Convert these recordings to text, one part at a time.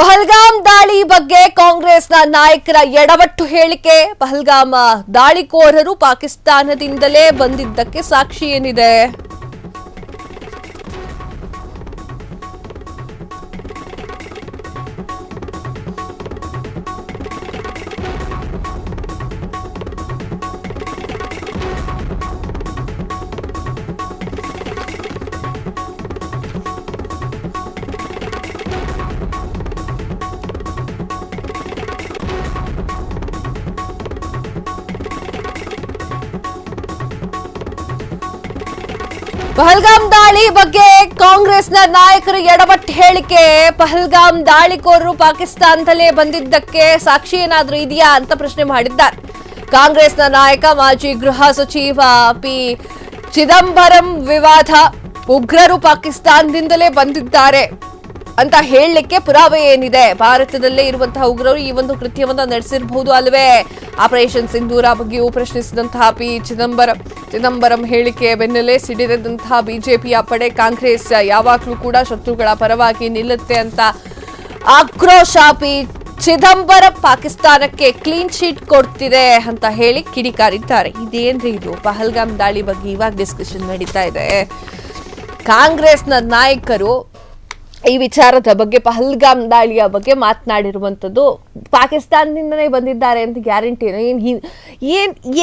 ಪಹಲ್ಗಾಮ್ ದಾಳಿ ಬಗ್ಗೆ ಕಾಂಗ್ರೆಸ್ನ ನಾಯಕರ ಎಡವಟ್ಟು ಹೇಳಿಕೆ. ಪಹಲ್ಗಾಮ್ ದಾಳಿಕೋರರು ಪಾಕಿಸ್ತಾನದಿಂದಲೇ ಬಂದಿದ್ದಕ್ಕೆ ಸಾಕ್ಷಿ ಏನಿದೆ? ಪಹಲ್ಗಾಮ್ ದಾಳಿ ಬಗ್ಗೆ ಕಾಂಗ್ರೆಸ್ನ ನಾಯಕರು ಎಡವಟ್ಟು ಹೇಳಿಕೆ. ಪಹಲ್ಗಾಮ್ ದಾಳಿಕೋರರು ಪಾಕಿಸ್ತಾನದಲ್ಲೇ ಬಂದಿದ್ದಕ್ಕೆ ಸಾಕ್ಷಿ ಏನಾದ್ರೂ ಇದೆಯಾ ಅಂತ ಪ್ರಶ್ನೆ ಮಾಡಿದ್ದಾರೆ. ಕಾಂಗ್ರೆಸ್ನ ನಾಯಕ ಮಾಜಿ ಗೃಹ ಸಚಿವ ಪಿ ಚಿದಂಬರಂ ವಿವಾದ ಉಗ್ರರು ಪಾಕಿಸ್ತಾನದಿಂದಲೇ ಬಂದಿದ್ದಾರೆ ಅಂತ ಹೇಳಲಿಕ್ಕೆ ಪುರಾವೆ ಏನಿದೆ? ಭಾರತದಲ್ಲೇ ಇರುವಂತಹ ಉಗ್ರರು ಈ ಒಂದು ಕೃತ್ಯವನ್ನ ನಡೆಸಿರಬಹುದು ಅಲ್ವೇ? ಆಪರೇಷನ್ ಸಿಂಧೂರ ಬಗ್ಗೆಯೂ ಪ್ರಶ್ನಿಸಿದಂತಹ ಪಿ ಚಿದಂಬರಂ ಹೇಳಿಕೆ ಬೆನ್ನಲ್ಲೇ ಸಿಡಿದಂತಹ ಬಿಜೆಪಿಯ ಪಡೆ ಕಾಂಗ್ರೆಸ್ ಯಾವಾಗಲೂ ಕೂಡ ಶತ್ರುಗಳ ಪರವಾಗಿ ನಿಲ್ಲುತ್ತೆ ಅಂತ ಆಕ್ರೋಶ. ಪಿ ಚಿದಂಬರಂ ಪಾಕಿಸ್ತಾನಕ್ಕೆ ಕ್ಲೀನ್ ಶೀಟ್ ಕೊಡ್ತಿದೆ ಅಂತ ಹೇಳಿ ಕಿಡಿಕಾರಿದ್ದಾರೆ. ಇದೇನ್ರಿ ಇದು? ಪಹಲ್ಗಾಮ್ ದಾಳಿ ಬಗ್ಗೆ ಇವಾಗ ಡಿಸ್ಕಷನ್ ನಡೀತಾ ಇದೆ. ಕಾಂಗ್ರೆಸ್ನ ನಾಯಕರು ಈ ವಿಚಾರದ ಬಗ್ಗೆ, ಪಹಲ್ಗಾಮ್ ದಾಳಿಯ ಬಗ್ಗೆ ಮಾತನಾಡಿರುವಂಥದ್ದು ಪಾಕಿಸ್ತಾನದಿಂದನೇ ಬಂದಿದ್ದಾರೆ ಅಂತ ಗ್ಯಾರಂಟಿ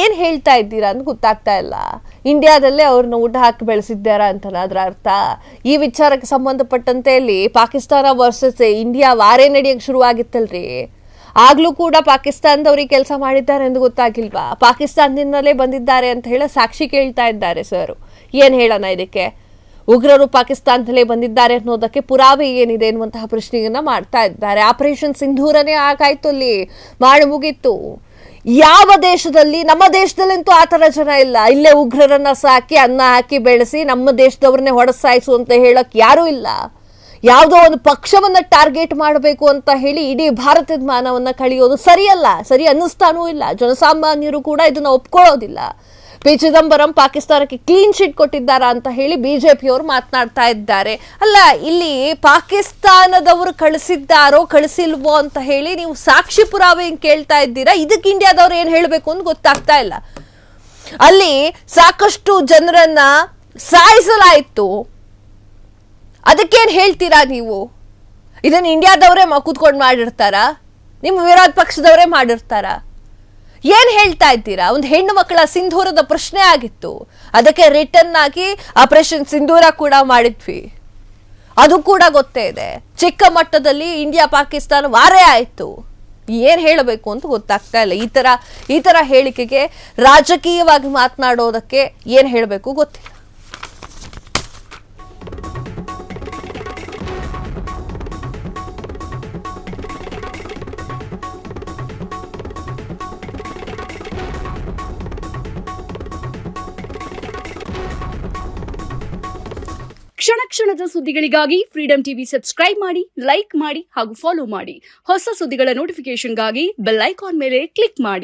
ಏನ್ ಹೇಳ್ತಾ ಇದ್ದೀರಾ ಅಂತ ಗೊತ್ತಾಗ್ತಾ ಇಲ್ಲ. ಇಂಡಿಯಾದಲ್ಲೇ ಅವ್ರನ್ನ ಊಟ ಹಾಕಿ ಬೆಳೆಸಿದ್ದಾರಾ ಅಂತ ಅದರ ಅರ್ಥ? ಈ ವಿಚಾರಕ್ಕೆ ಸಂಬಂಧಪಟ್ಟಂತೆ ಇಲ್ಲಿ ಪಾಕಿಸ್ತಾನ ವರ್ಸಸ್ ಇಂಡಿಯಾ ವಾರೇ ನಡೆಯಕ್ಕೆ ಶುರುವಾಗಿತ್ತಲ್ರಿ. ಆಗ್ಲೂ ಕೂಡ ಪಾಕಿಸ್ತಾನದವ್ರಿಗೆ ಕೆಲಸ ಮಾಡಿದ್ದಾರೆ ಎಂದು ಗೊತ್ತಾಗಿಲ್ವಾ? ಪಾಕಿಸ್ತಾನದಿಂದಲೇ ಬಂದಿದ್ದಾರೆ ಅಂತ ಹೇಳಿ ಸಾಕ್ಷಿ ಕೇಳ್ತಾ ಇದ್ದಾರೆ ಸರ್. ಏನ್ ಹೇಳೋಣ ಇದಕ್ಕೆ? ಉಗ್ರರು ಪಾಕಿಸ್ತಾನದಲ್ಲೇ ಬಂದಿದ್ದಾರೆ ಅನ್ನೋದಕ್ಕೆ ಪುರಾವೆ ಏನಿದೆ ಎನ್ನುವಂತಹ ಪ್ರಶ್ನೆಯನ್ನ ಮಾಡ್ತಾ ಇದ್ದಾರೆ. ಆಪರೇಷನ್ ಸಿಂಧೂರನೇ ಆಗಾಯ್ತು, ಅಲ್ಲಿ ಮಾಡಿ ಮುಗೀತು. ಯಾವ ದೇಶದಲ್ಲಿ? ನಮ್ಮ ದೇಶದಲ್ಲಂತೂ ಆ ಥರ ಜನ ಇಲ್ಲ. ಇಲ್ಲೇ ಉಗ್ರರನ್ನ ಸಾಕಿ ಅನ್ನ ಹಾಕಿ ಬೆಳೆಸಿ ನಮ್ಮ ದೇಶದವ್ರನ್ನೇ ಹೊಡೆಸಾಯಿಸು ಅಂತ ಹೇಳಕ್ ಯಾರೂ ಇಲ್ಲ. ಯಾವುದೋ ಒಂದು ಪಕ್ಷವನ್ನ ಟಾರ್ಗೆಟ್ ಮಾಡಬೇಕು ಅಂತ ಹೇಳಿ ಇಡೀ ಭಾರತದ ಮಾನವನ್ನ ಕಳೆಯೋದು ಸರಿಯಲ್ಲ, ಸರಿ ಅನ್ನಿಸ್ತಾನೂ ಇಲ್ಲ. ಜನಸಾಮಾನ್ಯರು ಕೂಡ ಇದನ್ನ ಒಪ್ಕೊಳ್ಳೋದಿಲ್ಲ. ಪಿ ಚಿದಂಬರಂ ಪಾಕಿಸ್ತಾನಕ್ಕೆ ಕ್ಲೀನ್ ಶೀಟ್ ಕೊಟ್ಟಿದ್ದಾರಾ ಅಂತ ಹೇಳಿ ಬಿಜೆಪಿಯವರು ಮಾತನಾಡ್ತಾ ಇದ್ದಾರೆ. ಅಲ್ಲ, ಇಲ್ಲಿ ಪಾಕಿಸ್ತಾನದವರು ಕಳಿಸಿದ್ದಾರೋ ಕಳಿಸಿಲ್ವೋ ಅಂತ ಹೇಳಿ ನೀವು ಸಾಕ್ಷಿ ಪುರಾವೆ ಕೇಳ್ತಾ ಇದ್ದೀರಾ. ಇದಕ್ಕೆ ಇಂಡಿಯಾದವ್ರು ಏನ್ ಹೇಳಬೇಕು ಅಂತ ಗೊತ್ತಾಗ್ತಾ ಇಲ್ಲ. ಅಲ್ಲಿ ಸಾಕಷ್ಟು ಜನರನ್ನ ಸಾಯಿಸಲಾಯಿತು, ಅದಕ್ಕೇನ್ ಹೇಳ್ತೀರಾ ನೀವು? ಇದನ್ನ ಇಂಡಿಯಾದವರೇ ಕೂತ್ಕೊಂಡು ಮಾಡಿರ್ತಾರಾ? ನಿಮ್ಮ ವಿರೋಧ ಪಕ್ಷದವರೇ ಮಾಡಿರ್ತಾರಾ? ಏನ್ ಹೇಳ್ತಾ ಇದ್ದೀರಾ? ಒಂದು ಹೆಣ್ಣು ಮಕ್ಕಳ ಸಿಂಧೂರದ ಪ್ರಶ್ನೆ ಆಗಿತ್ತು, ಅದಕ್ಕೆ ರಿಟರ್ನ್ ಆಗಿ ಆಪರೇಷನ್ ಸಿಂಧೂರ ಕೂಡ ಮಾಡಿದ್ವಿ. ಅದು ಕೂಡ ಗೊತ್ತೇ ಇದೆ. ಚಿಕ್ಕ ಮಟ್ಟದಲ್ಲಿ ಇಂಡಿಯಾ ಪಾಕಿಸ್ತಾನ ವಾರೇ ಆಯ್ತು. ಏನ್ ಹೇಳಬೇಕು ಅಂತ ಗೊತ್ತಾಗ್ತಾ ಇಲ್ಲ. ಈ ತರ ಹೇಳಿಕೆಗೆ ರಾಜಕೀಯವಾಗಿ ಮಾತನಾಡೋದಕ್ಕೆ ಏನ್ ಹೇಳಬೇಕು ಗೊತ್ತಿಲ್ಲ. ಕ್ಷಣ ಕ್ಷಣದ ಸುದ್ದಿಗಳಿಗಾಗಿ ಫ್ರೀಡಂ ಟಿವಿ ಸಬ್ಸ್ಕ್ರೈಬ್ ಮಾಡಿ, ಲೈಕ್ ಮಾಡಿ ಹಾಗೂ ಫಾಲೋ ಮಾಡಿ. ಹೊಸ ಸುದ್ದಿಗಳ ನೋಟಿಫಿಕೇಶನ್ಗಾಗಿ ಬೆಲ್ ಐಕಾನ್ ಮೇಲೆ ಕ್ಲಿಕ್ ಮಾಡಿ.